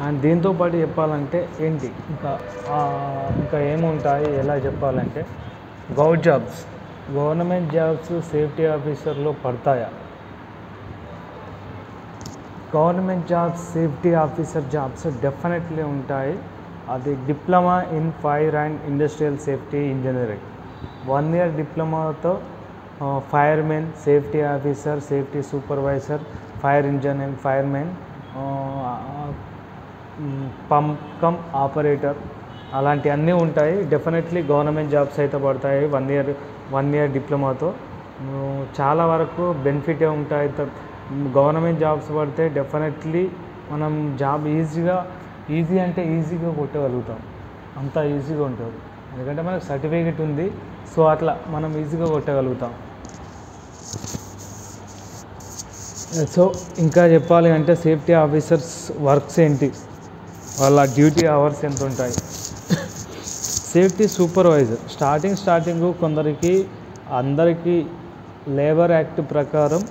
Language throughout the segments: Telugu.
అండ్ దీంతో పాటు చెప్పాలంటే ఏంటి ఇంకా ఏముంటాయి ఎలా చెప్పాలంటే గవర్నమెంట్ జాబ్స్ సేఫ్టీ ఆఫీసర్లో పడతాయా? Government jobs safety officer jobs definitely ఉంటాయి. అది diploma in fire and industrial safety engineering 1 year డిప్లొమాతో fireman, safety officer, safety supervisor, fire engineer, fireman, pump operator అలాంటి అన్నీ ఉంటాయి. డెఫినెట్లీ గవర్నమెంట్ జాబ్స్ అయితే పడతాయి 1 year డిప్లొమాతో. చాలా వరకు బెనిఫిటే ఉంటాయి. గవర్నమెంట్ జాబ్స్ పడితే డెఫినెట్లీ మనం జాబ్ ఈజీ అంటే ఈజీగా కొట్టగలుగుతాం. అంత ఈజీగా ఉంటుంది ఎందుకంటే మనకు సర్టిఫికేట్ ఉంది. సో అట్లా మనం ఈజీగా కొట్టగలుగుతాం. సో ఇంకా చెప్పాలి అంటే సేఫ్టీ ఆఫీసర్స్ వర్క్స్ ఏంటి, వాళ్ళ డ్యూటీ అవర్స్ ఎంత ఉంటాయి? సేఫ్టీ సూపర్వైజర్ స్టార్టింగ్ అందరికీ లేబర్ యాక్ట్ ప్రకారం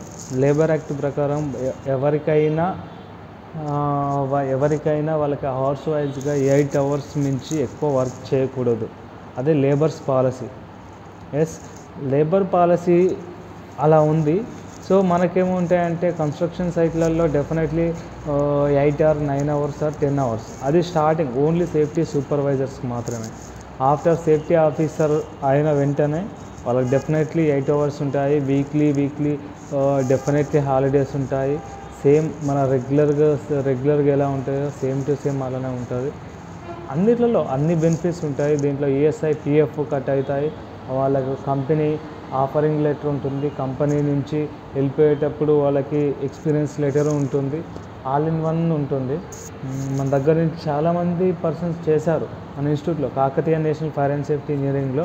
ఎవరికైనా వాళ్ళకి అవర్స్ వైజ్గా 8 hours మించి ఎక్కువ వర్క్ చేయకూడదు. అదే లేబర్ పాలసీ అలా ఉంది. సో మనకేముంటాయంటే కన్స్ట్రక్షన్ సైట్లలో definitely 8 or 9 hours or 10 hours. అది స్టార్టింగ్ ఓన్లీ సేఫ్టీ సూపర్వైజర్స్కి మాత్రమే. ఆఫ్టర్ సేఫ్టీ ఆఫీసర్ అయిన వెంటనే వాళ్ళకి డెఫినెట్లీ 8 hours ఉంటాయి. వీక్లీ డెఫినెట్లీ హాలిడేస్ ఉంటాయి. సేమ్ మన రెగ్యులర్గా ఎలా ఉంటాయో సేమ్ టు సేమ్ అలానే ఉంటుంది. అన్నిట్లలో అన్ని బెనిఫిట్స్ ఉంటాయి. దీంట్లో ఈఎస్ఐ, పిఎఫ్ కట్ అవుతాయి. వాళ్ళకు కంపెనీ ఆఫరింగ్ లెటర్ ఉంటుంది. కంపెనీ నుంచి వెళ్ళిపోయేటప్పుడు వాళ్ళకి ఎక్స్పీరియన్స్ లెటర్ ఉంటుంది. ఆల్ ఇన్ వన్ ఉంటుంది. మన దగ్గర నుంచి చాలామంది పర్సన్స్ చేశారు మన ఇన్స్టిట్యూట్లో. Kakatiya national fire and safety ఇంజనీరింగ్లో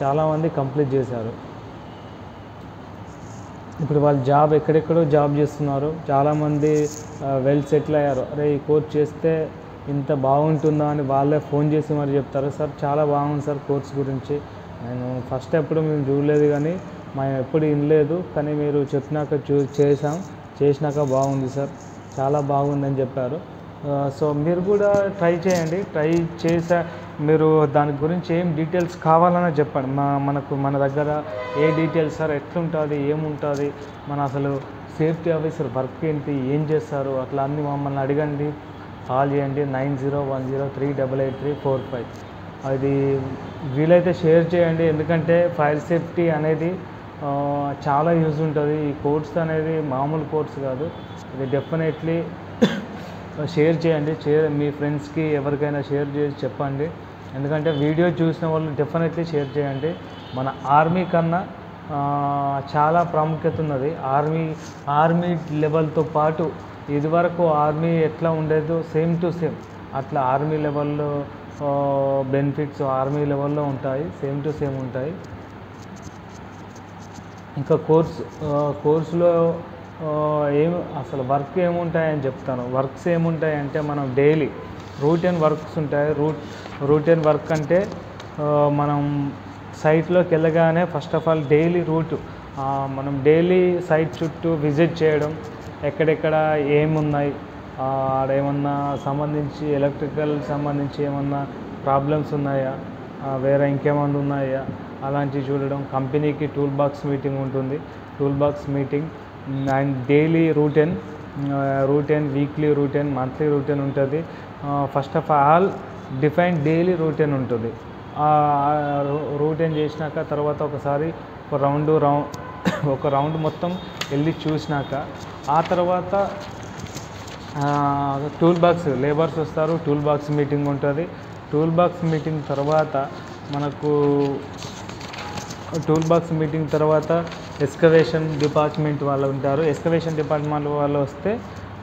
చాలామంది కంప్లీట్ చేశారు. ఇప్పుడు వాళ్ళు ఎక్కడెక్కడో జాబ్ చేస్తున్నారు. చాలామంది వెల్ సెటిల్ అయ్యారు. అరే ఈ కోర్స్ చేస్తే ఇంత బాగుంటుందా అని వాళ్ళే ఫోన్ చేసి మరి చెప్తారు. సార్ చాలా బాగుంది సార్ కోర్స్ గురించి, నేను ఫస్ట్ ఎప్పుడు మేము చూడలేదు కానీ మేము ఎప్పుడు వినలేదు, కానీ మీరు చెప్పినాక చేసినాక బాగుంది సార్, చాలా బాగుందని చెప్పారు. సో మీరు కూడా ట్రై చేయండి. మీరు దాని గురించి ఏం డీటెయిల్స్ కావాలన్నా చెప్పండి. మన దగ్గర ఏ డీటెయిల్స్ సార్, ఎట్లుంటుంది, ఏముంటుంది, మన అసలు సేఫ్టీ ఆఫీసర్ వర్క్ ఏంటి, ఏం చేస్తారు, అట్లా అన్నీ మమ్మల్ని అడగండి. కాల్ చేయండి 9010388345. అది వీలైతే షేర్ చేయండి. ఎందుకంటే ఫైర్ సేఫ్టీ అనేది చాలా యూజ్ ఉంటుంది. ఈ కోర్స్ అనేది మామూలు కోర్స్ కాదు. ఇది డెఫినెట్లీ షేర్ చేయండి. మీ ఫ్రెండ్స్కి ఎవరికైనా షేర్ చేసి చెప్పండి. ఎందుకంటే వీడియో చూసిన వాళ్ళు డెఫినెట్లీ షేర్ చేయండి. మన ఆర్మీ కన్నా చాలా ప్రాముఖ్యత ఉన్నది. ఆర్మీ లెవెల్తో పాటు ఇదివరకు ఆర్మీ ఎట్లా ఉండేదో సేమ్ టు సేమ్ అట్లా ఆర్మీ లెవెల్లో బెనిఫిట్స్ ఆర్మీ లెవెల్లో ఉంటాయి. సేమ్ టు సేమ్ ఉంటాయి. ఇంకా కోర్సులో అసలు వర్క్ ఏముంటాయని చెప్తాను. వర్క్స్ ఏముంటాయంటే మనం డైలీ రూటీన్ వర్క్స్ ఉంటాయి. రూటీన్ వర్క్ అంటే మనం సైట్లోకి వెళ్ళగానే ఫస్ట్ ఆఫ్ ఆల్ డైలీ మనం డైలీ సైట్ చుట్టూ విజిట్ చేయడం, ఎక్కడెక్కడ ఏమున్నాయి, ఆడేమన్నా సంబంధించి ఎలక్ట్రికల్ సంబంధించి ఏమన్నా ప్రాబ్లమ్స్ ఉన్నాయా, వేరే ఇంకేమన్నా ఉన్నాయా అలాంటివి చూడడం. కంపెనీకి టూల్ బాక్స్ మీటింగ్ ఉంటుంది. Tool box meeting and daily routine, weekly routine, monthly routine ఉంటుంది. First of all define daily routine ఉంటుంది. రూటీన్ చేసినాక తర్వాత ఒకసారి ఒక రౌండ్ మొత్తం వెళ్ళి చూసినాక ఆ తర్వాత టూల్ బాక్స్ లేబర్స్ వస్తారు. టూల్ బాక్స్ మీటింగ్ ఉంటుంది. టూల్ బాక్స్ మీటింగ్ తర్వాత ఎక్స్కవేషన్ డిపార్ట్మెంట్ వాళ్ళు ఉంటారు. ఎక్స్కవేషన్ డిపార్ట్మెంట్ వాళ్ళు వస్తే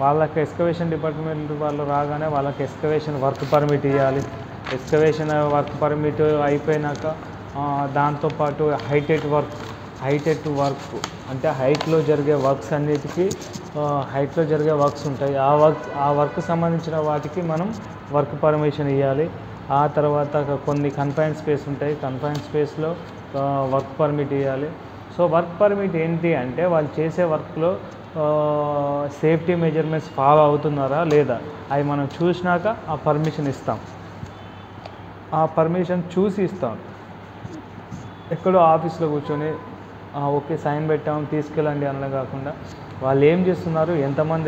వాళ్ళకి ఎక్స్కవేషన్ డిపార్ట్మెంట్ వాళ్ళు రాగానే వాళ్ళకి ఎక్స్కవేషన్ వర్క్ పర్మిట్ ఇవ్వాలి. ఎక్స్కవేషన్ వర్క్ పర్మిట్ అయిపోయినాక దాంతోపాటు హైటెక్ వర్క్ అంటే హైట్లో జరిగే వర్క్స్ అన్నిటికీ ఉంటాయి. ఆ వర్క్ సంబంధించిన వాటికి మనం వర్క్ పర్మిషన్ ఇవ్వాలి. ఆ తర్వాత కొన్ని కన్ఫైన్డ్ స్పేస్ ఉంటాయి. కన్ఫైన్డ్ స్పేస్లో వర్క్ పర్మిట్ ఇవ్వాలి. సో వర్క్ పర్మిట్ ఏంటి అంటే వాళ్ళు చేసే వర్క్లో సేఫ్టీ మెజర్మెంట్స్ ఫాలో అవుతున్నారా లేదా అవి మనం చూసినాక ఆ పర్మిషన్ ఇస్తాం. ఆ పర్మిషన్ చూసి ఇస్తాం. ఎక్కడో ఆఫీస్లో కూర్చొని ఓకే సైన్ పెట్టాము తీసుకెళ్ళండి అనడం కాకుండా వాళ్ళు ఏం చేస్తున్నారు, ఎంతమంది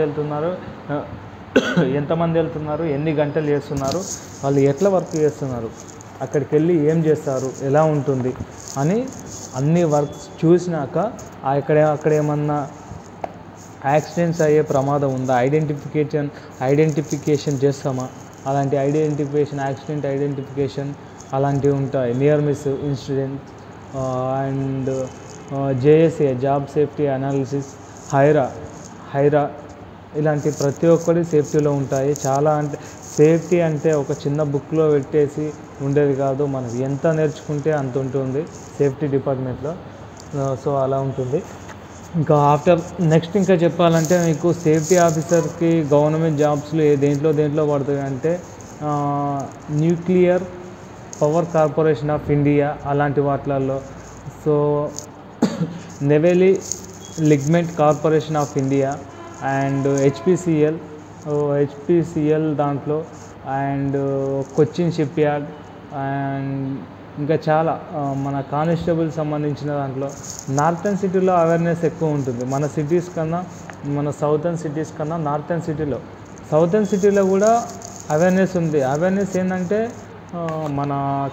వెళ్తున్నారు, ఎన్ని గంటలు చేస్తున్నారు, వాళ్ళు ఎట్లా వర్క్ చేస్తున్నారు, అక్కడికి వెళ్ళి ఏం చేస్తారు, ఎలా ఉంటుంది అని అన్ని వర్క్స్ చూసినాక అక్కడ ఏమన్నా యాక్సిడెంట్స్ అయ్యే ప్రమాదం ఉందా ఐడెంటిఫికేషన్ చేస్తామా, అలాంటి యాక్సిడెంట్ ఐడెంటిఫికేషన్ అలాంటివి ఉంటాయి. Near miss incident and JSA job safety analysis, HIRA ఇలాంటి ప్రతి ఒక్కటి సేఫ్టీలో ఉంటాయి. చాలా అంటే సేఫ్టీ అంటే ఒక చిన్న బుక్లో పెట్టేసి ఉండేది కాదు, మనం ఎంత నేర్చుకుంటే అంత ఉంటుంది సేఫ్టీ డిపార్ట్మెంట్లో. సో అలా ఉంటుంది. ఇంకా నెక్స్ట్ ఇంకా చెప్పాలంటే మీకు సేఫ్టీ ఆఫీసర్కి గవర్నమెంట్ జాబ్స్లో దేంట్లో పడుతుంది అంటే nuclear power corporation of India అలాంటి వాటిలలో, so Neyveli lignite corporation of India and HPCL దాంట్లో and Cochin shipyard and ఇంకా చాలా మన కానిస్టేబుల్ సంబంధించిన దాంట్లో. నార్థన్ సిటీలో అవేర్నెస్ ఎక్కువ ఉంటుంది మన సిటీస్ కన్నా, మన సౌతర్న్ సిటీస్ కన్నా సౌతర్న్ సిటీలో కూడా అవేర్నెస్ ఉంది. అవేర్నెస్ ఏంటంటే మన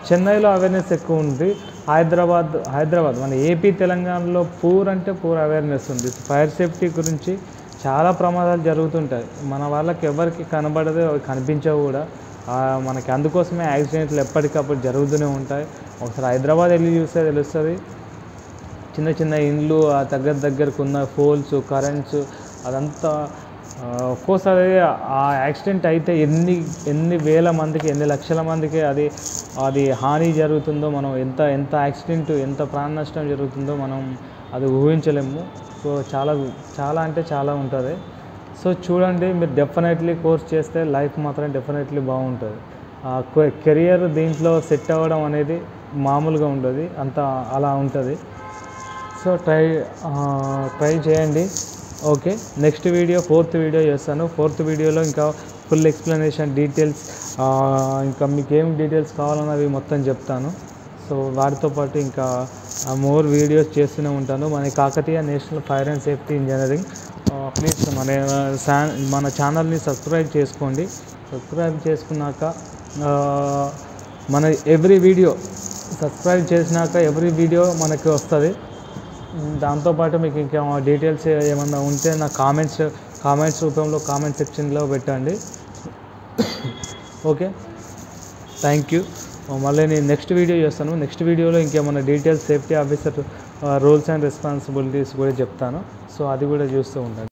చెన్నైలో అవేర్నెస్ ఎక్కువ ఉంది. హైదరాబాద్ మన ఏపీ తెలంగాణలో పూర్ అవేర్నెస్ ఉంది. ఫైర్ సేఫ్టీ గురించి చాలా ప్రమాదాలు జరుగుతుంటాయి, మన వాళ్ళకి ఎవరికి కనబడదు, కనిపించవు కూడా. మనకి అందుకోసమే యాక్సిడెంట్లు ఎప్పటికప్పుడు జరుగుతూనే ఉంటాయి. ఒకసారి హైదరాబాద్ వెళ్ళి చూస్తే తెలుస్తుంది. చిన్న ఇండ్లు ఆ దగ్గరకు ఉన్న పోల్స్, కరెంట్స్ అదంతా ఒక్కోసారి ఆ యాక్సిడెంట్ అయితే ఎన్ని వేల మందికి, ఎన్ని లక్షల మందికి అది హాని జరుగుతుందో, మనం ఎంత యాక్సిడెంట్, ఎంత ప్రాణ నష్టం జరుగుతుందో మనం అది ఊహించలేము. సో చాలా అంటే చాలా ఉంటుంది. సో చూడండి, మీరు డెఫినెట్లీ కోర్స్ చేస్తే లైఫ్ మాత్రం డెఫినెట్లీ బాగుంటుంది. కెరియర్ దీంట్లో సెట్ అవ్వడం అనేది మామూలుగా ఉండదు, అలా ఉంటుంది. సో ట్రై చేయండి. Okay, next video 4th video చేస్తాను. 4th వీడియోలో ఇంకా ఫుల్ ఎక్స్ప్లెనేషన్ డీటెయిల్స్, ఇంకా మీకు ఏం డీటెయిల్స్ కావాలన్నవి మొత్తం చెప్తాను. సో వాటితో పాటు ఇంకా మోర్ వీడియోస్ చేస్తూనే ఉంటాను. మన Kakatiya national fire and safety engineering. Please మన ఛానల్ని సబ్స్క్రైబ్ చేసుకోండి. సబ్స్క్రైబ్ చేసుకున్నాక మన ఎవ్రీ వీడియో మనకి వస్తుంది. దాంతోపాటు మీకు ఇంకా డీటెయిల్స్ ఏమన్నా ఉంటే నా కామెంట్స్ రూపంలో కామెంట్ సెక్షన్లో పెట్టండి. Okay, thank you. మళ్ళీ నేను నెక్స్ట్ వీడియో చేస్తాను. నెక్స్ట్ వీడియోలో ఇంకేమన్నా details safety officer rules and responsibilities కూడా చెప్తాను. సో అది కూడా చూస్తూ ఉంటాను.